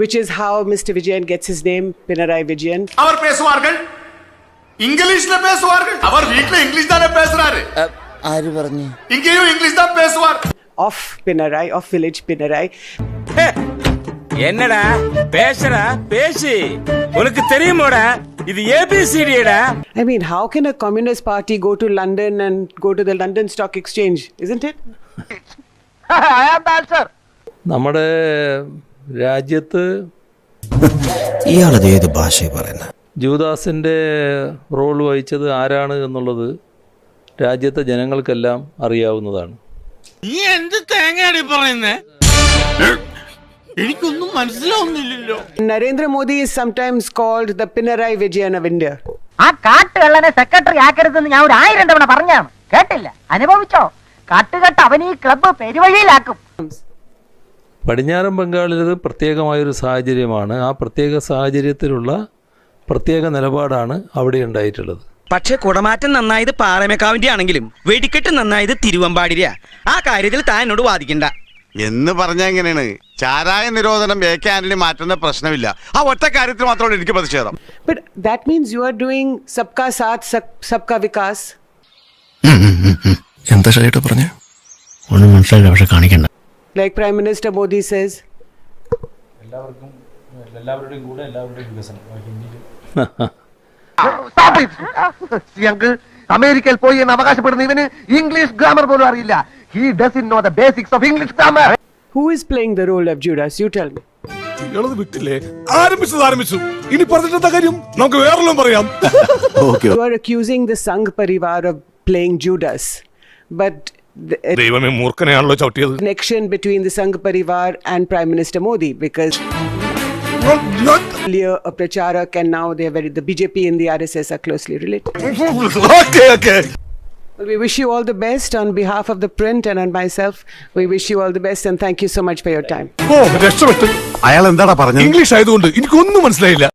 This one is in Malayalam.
which is how Mr. Vijayan gets his name, Pinarayi Vijayan. அவர் பேசுவார்கள், இங்கிலீஷ்ல பேசுவார்கள். அவர் வீட்ல இங்கிலீஷ் தானே பேசுறாரு. ആര് പറഞ്ഞു? இங்கேயும் இங்கிலீஷ் தான் பேசுவார். Of Pinarayi, of village Pinarayi. என்னடா பேசுற பேசி உனக்கு தெரியுமோடா இது ABCDடா. I mean, how can a communist party go to London and go to the London Stock Exchange, isn't it? I am the answer. നമ്മുടെ രാജ്യത്ത് ഇയാളത് ഏത് ഭാഷ പറയുന്നത്? ജൂദാസിൻ്റെ റോൾ വഹിച്ചത് ആരാണ് എന്നുള്ളത് രാജ്യത്തെ ജനങ്ങൾക്കെല്ലാം അറിയാവുന്നതാണ്. നീ എന്ത് തേങ്ങയാടി പറയുന്നേ? എനിക്കൊന്നും മനസ്സിലാവുന്നില്ലല്ലോ. Narendra Modi is sometimes called the Pinarayi Vijayan of India. ആ കാട്ടുകള്ളനെ സെക്രട്ടറി ആക്കരുതെന്ന് ഞാൻ 1000 തവണ പറഞ്ഞാണ്, കേട്ടില്ല, അനുഭവിച്ചോ? കാട്ടുകെട്ട് അവൻ ഈ ക്ലബ്ബ് പെരുവഴിയിലാക്കും. പടിഞ്ഞാറൻ ബംഗാളിലത് പ്രത്യേകമായൊരു സാഹചര്യമാണ്. ആ പ്രത്യേക സാഹചര്യത്തിലുള്ള പ്രത്യേക നിലപാടാണ് അവിടെ ഉണ്ടായിട്ടുള്ളത്. പക്ഷെ കുടമാറ്റം നന്നായത് പാറമേക്കാവിന്റെ ആണെങ്കിലും വെടിക്കെട്ട് നന്നായത് തിരുവമ്പാടിര. ആ കാര്യത്തിൽ താൻ എന്നോട് വാദിക്കണ്ട എന്ന് പറഞ്ഞാൽ എങ്ങനെയാണ്? ചാരായ നിരോധനം AK ആന്റണി മാറ്റുന്ന പ്രശ്നമില്ല. ആ ഒറ്റ കാര്യത്തിൽ മാത്രമാണ് എനിക്ക് പ്രതിഷേധം. But that means you are doing Sabka Saath, Sabka Vikas. എന്താ ഷൈട്ട് പറഞ്ഞേ? ഒന്നും മനസ്സിലായില്ല, പക്ഷെ കാണിക്കണ്ട. Like Prime Minister Modi says. എല്ലാവരുടെയും കൂടെ എല്ലാവരുടെയും വികസനം. അമേരിക്കയിൽ പോയി എന്ന് അവകാശപ്പെടുന്ന ഇവന് ഇംഗ്ലീഷ് ഗ്രാമർ പോലും അറിയില്ല. He doesn't know the basics of English grammar. Who is playing the role of Judas? You tell me. വിട്ടില്ലേ? ആരംഭിച്ചു. ഇനി പറഞ്ഞിട്ട കാര്യം നമുക്ക് വേറെല്ലാം പറയാം. You are accusing the Sangh Parivar of playing Judas. But the ദൈവമേ, മൂർഖനെയാണല്ലോ ചവിട്ടിയത്. connection between the Sangh Parivar and Prime Minister Modi, because earlier a pracharak and now the BJP and the RSS are closely related. Okay. Well, we wish you all the best on behalf of the print and on myself. We wish you all the best and thank you so much for your time. രക്ഷപ്പെട്ടു. അയാൾ എന്താടാ പറഞ്ഞത്? ഇംഗ്ലീഷ് ആയതുകൊണ്ട് എനിക്കൊന്നും മനസ്സിലായില്ല.